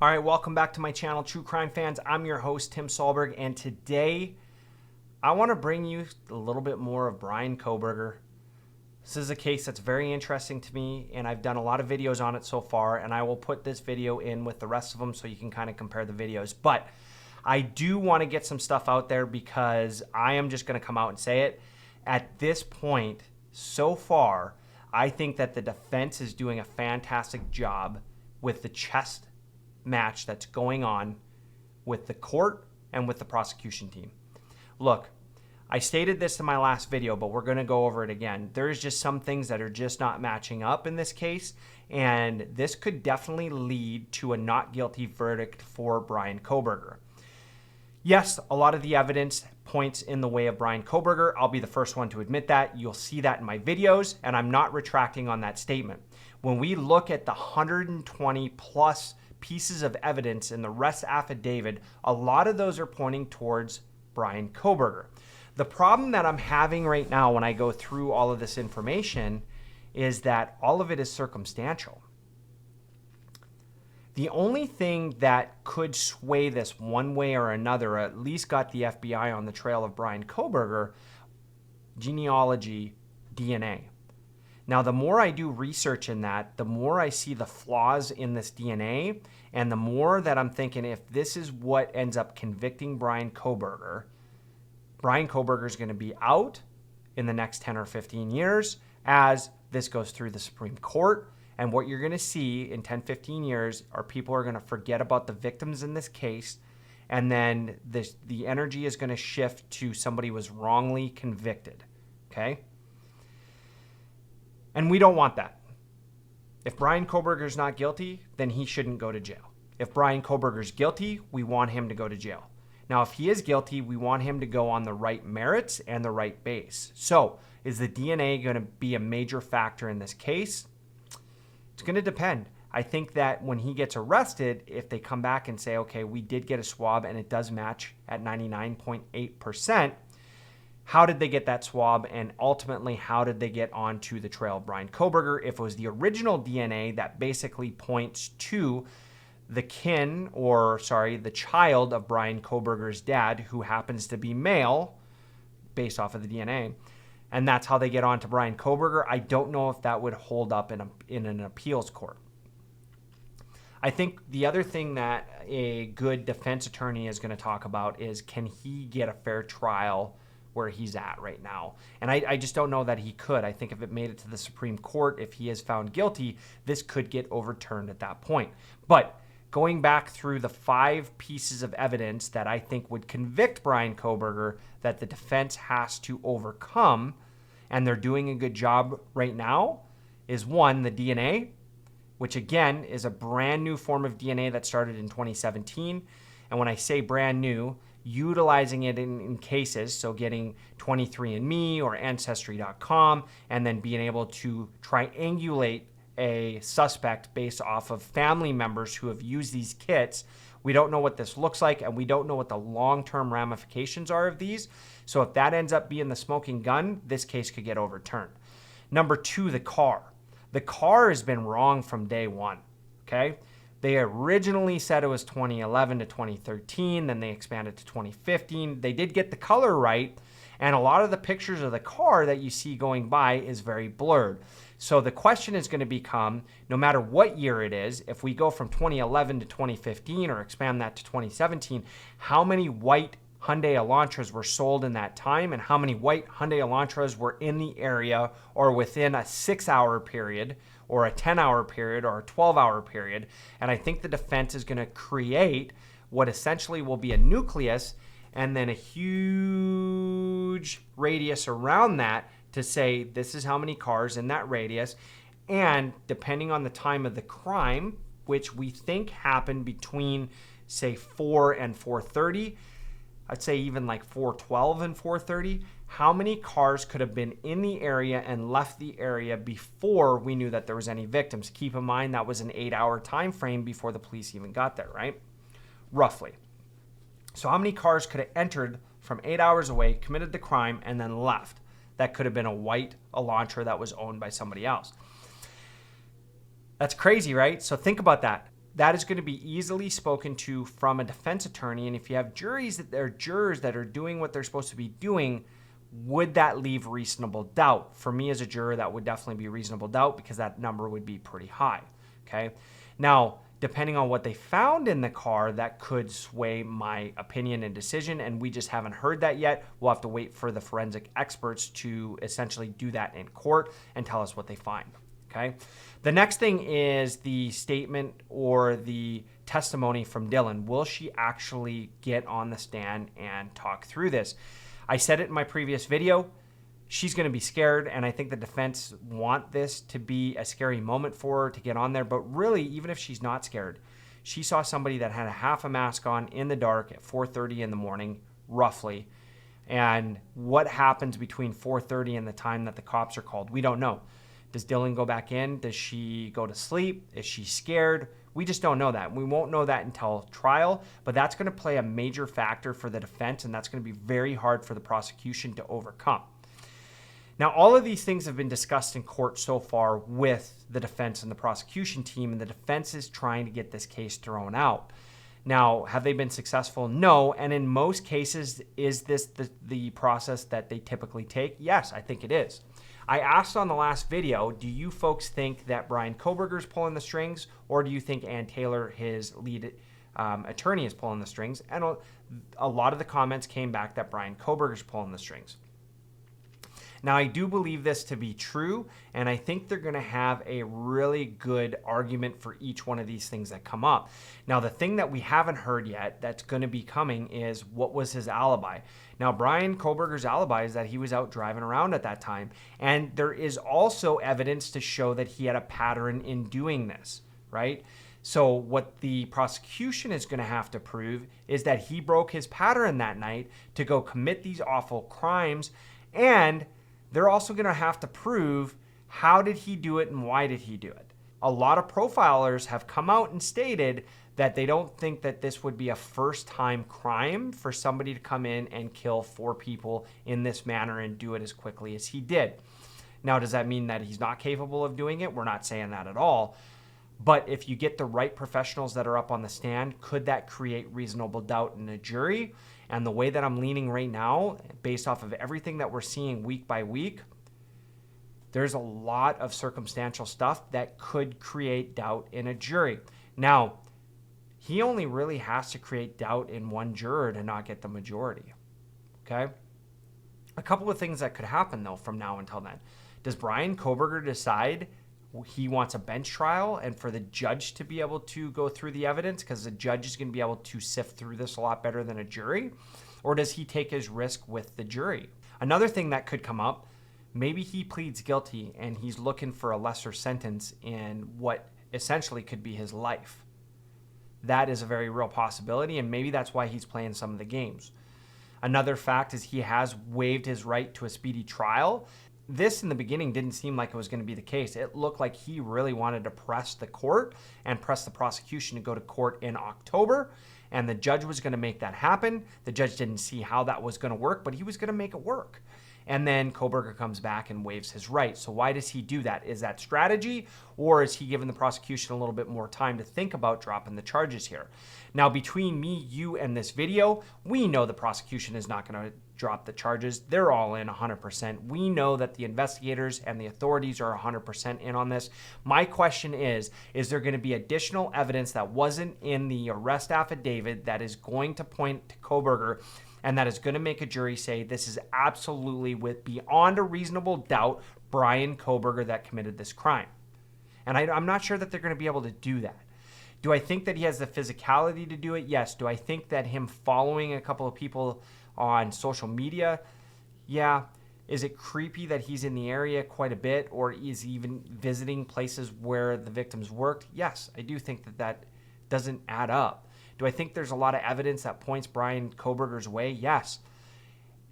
All right, welcome back to my channel, True Crime Fans. I'm your host, Tim Solberg, and today I want to bring you a little bit more of Bryan Kohberger. This is a case that's very interesting to me, and I've done a lot of videos on it so far, and I will put this video in with the rest of them so you can kind of compare the videos. But I do want to get some stuff out there because I am just going to come out and say it. At this point, so far, I think that the defense is doing a fantastic job with the chess match that's going on with the court and with the prosecution team. Look, I stated this in my last video, but we're going to go over it again. There's just some things that are just not matching up in this case, and this could definitely lead to a not guilty verdict for Bryan Kohberger. Yes, a lot of the evidence points in the way of Bryan Kohberger. I'll be the first one to admit that. You'll see that in my videos, and I'm not retracting on that statement. When we look at the 120 plus pieces of evidence in the arrest affidavit, a lot of those are pointing towards Bryan Kohberger. The problem that I'm having right now when I go through all of this information is that all of it is circumstantial. The only thing that could sway this one way or another, or at least got the FBI on the trail of Bryan Kohberger, genealogy, DNA. Now, the more I do research in that, the more I see the flaws in this DNA, and the more that I'm thinking if this is what ends up convicting Bryan Kohberger is going to be out in the next 10 or 15 years as this goes through the Supreme Court. And what you're going to see in 10, 15 years are people are going to forget about the victims in this case, and then the energy is going to shift to somebody was wrongly convicted, okay? And we don't want that. If Bryan Kohberger's not guilty, then he shouldn't go to jail. If Bryan Kohberger's guilty, we want him to go to jail. Now, if he is guilty, we want him to go on the right merits and the right base. So, is the DNA going to be a major factor in this case? It's going to depend. I think that when he gets arrested, if they come back and say, okay, we did get a swab and it does match at 99.8%, how did they get that swab, and ultimately how did they get onto the trail of Bryan Kohberger? If it was the original DNA that basically points to the the child of Bryan Kohberger's dad, who happens to be male based off of the DNA, and that's how they get onto Bryan Kohberger, I don't know if that would hold up in an appeals court. I think the other thing that a good defense attorney is going to talk about is, can he get a fair trial where he's at right now? And I just don't know that he could. I think if it made it to the Supreme Court, if he is found guilty, this could get overturned at that point. But going back through the 5 pieces of evidence that I think would convict Bryan Kohberger that the defense has to overcome, and they're doing a good job right now, is 1, the DNA, which again is a brand new form of DNA that started in 2017. And when I say brand new, utilizing it in cases, so getting 23andMe or Ancestry.com, and then being able to triangulate a suspect based off of family members who have used these kits. We don't know what this looks like, and we don't know what the long-term ramifications are of these. So if that ends up being the smoking gun, this case could get overturned. Number 2, the car. The car has been wrong from day one, okay? They originally said it was 2011 to 2013, then they expanded to 2015. They did get the color right, and a lot of the pictures of the car that you see going by is very blurred. So the question is going to become, no matter what year it is, if we go from 2011 to 2015 or expand that to 2017, how many white Hyundai Elantras were sold in that time, and how many white Hyundai Elantras were in the area or within a 6-hour period or a 10-hour period or a 12-hour period. And I think the defense is going to create what essentially will be a nucleus and then a huge radius around that to say this is how many cars in that radius. And depending on the time of the crime, which we think happened between, say, 4 and 4:30, I'd say even like 4:12 and 4:30, how many cars could have been in the area and left the area before we knew that there was any victims? Keep in mind that was an 8-hour time frame before the police even got there, right? Roughly. So how many cars could have entered from 8 hours away, committed the crime, and then left? That could have been a white Elantra that was owned by somebody else. That's crazy, right? So think about that. that is going to be easily spoken to from a defense attorney. And if you have jurors that are doing what they're supposed to be doing, would that leave reasonable doubt? For me as a juror, that would definitely be reasonable doubt because that number would be pretty high. Okay. Now, depending on what they found in the car, that could sway my opinion and decision. And we just haven't heard that yet. We'll have to wait for the forensic experts to essentially do that in court and tell us what they find. Okay. The next thing is the statement or the testimony from Dylan. Will she actually get on the stand and talk through this? I said it in my previous video. She's going to be scared, and I think the defense want this to be a scary moment for her to get on there. But really, even if she's not scared, she saw somebody that had a half a mask on in the dark at 4:30 in the morning, roughly. And what happens between 4:30 and the time that the cops are called? We don't know. Does Dylan go back in? Does she go to sleep? Is she scared? We just don't know that. We won't know that until trial, but that's going to play a major factor for the defense, and that's going to be very hard for the prosecution to overcome. Now, all of these things have been discussed in court so far with the defense and the prosecution team, and the defense is trying to get this case thrown out. Now, have they been successful? No, and in most cases, is this the process that they typically take? Yes, I think it is. I asked on the last video, do you folks think that Bryan Kohberger is pulling the strings, or do you think Ann Taylor, his lead attorney, is pulling the strings? And a lot of the comments came back that Bryan Kohberger is pulling the strings. Now, I do believe this to be true, and I think they're going to have a really good argument for each one of these things that come up. Now, the thing that we haven't heard yet that's going to be coming is what was his alibi. Now, Bryan Kohberger's alibi is that he was out driving around at that time, and there is also evidence to show that he had a pattern in doing this, right? So what the prosecution is going to have to prove is that he broke his pattern that night to go commit these awful crimes, and they're also going to have to prove how did he do it and why did he do it. A lot of profilers have come out and stated that they don't think that this would be a first-time crime for somebody to come in and kill 4 people in this manner and do it as quickly as he did. Now, does that mean that he's not capable of doing it? We're not saying that at all. But if you get the right professionals that are up on the stand, could that create reasonable doubt in a jury? And the way that I'm leaning right now, based off of everything that we're seeing week by week, there's a lot of circumstantial stuff that could create doubt in a jury. Now, he only really has to create doubt in one juror to not get the majority. Okay? A couple of things that could happen, though, from now until then. Does Bryan Kohberger decide he wants a bench trial and for the judge to be able to go through the evidence because the judge is going to be able to sift through this a lot better than a jury? Or does he take his risk with the jury? Another thing that could come up, maybe he pleads guilty and he's looking for a lesser sentence in what essentially could be his life. That is a very real possibility, and maybe that's why he's playing some of the games. Another fact is he has waived his right to a speedy trial. This in the beginning didn't seem like it was going to be the case. It looked like he really wanted to press the court and press the prosecution to go to court in October, and the judge was going to make that happen. The judge didn't see how that was going to work, but he was going to make it work. And then Kohberger comes back and waives his right. So why does he do that? Is that strategy, or is he giving the prosecution a little bit more time to think about dropping the charges here? Now, between me, you, and this video, we know the prosecution is not going to drop the charges. They're all in 100%. We know that the investigators and the authorities are 100% in on this. My question is there going to be additional evidence that wasn't in the arrest affidavit that is going to point to Kohberger and that is going to make a jury say this is absolutely, with beyond a reasonable doubt, Bryan Kohberger that committed this crime? And I'm not sure that they're going to be able to do that. Do I think that he has the physicality to do it? Yes. Do I think that him following a couple of people on social media? Yeah. Is it creepy that he's in the area quite a bit, or is he even visiting places where the victims worked? Yes, I do think that that doesn't add up. Do I think there's a lot of evidence that points Bryan Kohberger's way? Yes.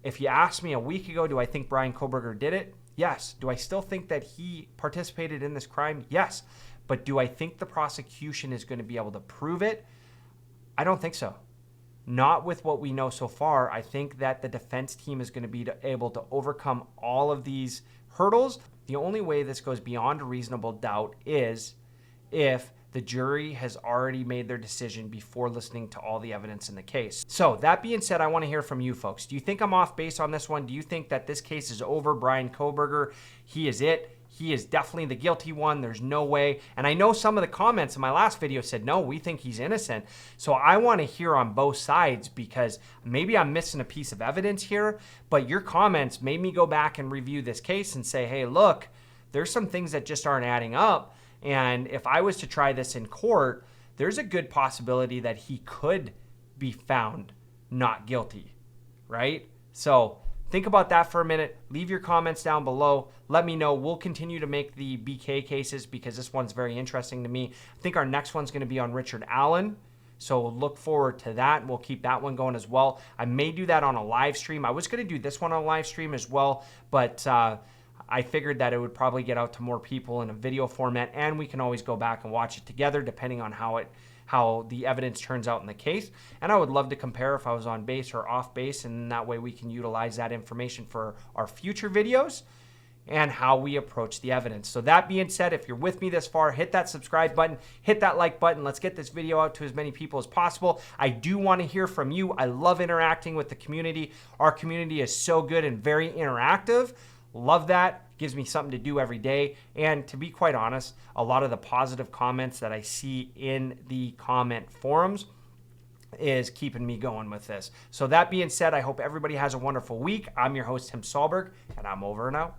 If you asked me a week ago, do I think Bryan Kohberger did it? Yes. Do I still think that he participated in this crime? Yes. But do I think the prosecution is going to be able to prove it? I don't think so. Not with what we know so far. I think that the defense team is going to be able to overcome all of these hurdles. The only way this goes beyond a reasonable doubt is if the jury has already made their decision before listening to all the evidence in the case. So that being said, I want to hear from you folks. Do you think I'm off base on this one? Do you think that this case is over? Bryan Kohberger, he is it. He is definitely the guilty one. There's no way. And I know some of the comments in my last video said, no, we think he's innocent. So I want to hear on both sides, because maybe I'm missing a piece of evidence here, but your comments made me go back and review this case and say, hey, look, there's some things that just aren't adding up. And if I was to try this in court, there's a good possibility that he could be found not guilty, right? So think about that for a minute. Leave your comments down below. Let me know. We'll continue to make the BK cases because this one's very interesting to me. I think our next one's going to be on Richard Allen. So look forward to that. We'll keep that one going as well. I may do that on a live stream. I was going to do this one on a live stream as well, but I figured that it would probably get out to more people in a video format, and we can always go back and watch it together depending on how the evidence turns out in the case. And I would love to compare if I was on base or off base, and that way we can utilize that information for our future videos and how we approach the evidence. So that being said, if you're with me this far, hit that subscribe button, hit that like button. Let's get this video out to as many people as possible. I do want to hear from you. I love interacting with the community. Our community is so good and very interactive. Love that. Gives me something to do every day. And to be quite honest, a lot of the positive comments that I see in the comment forums is keeping me going with this. So that being said, I hope everybody has a wonderful week. I'm your host, Tim Sahlberg, and I'm over and out.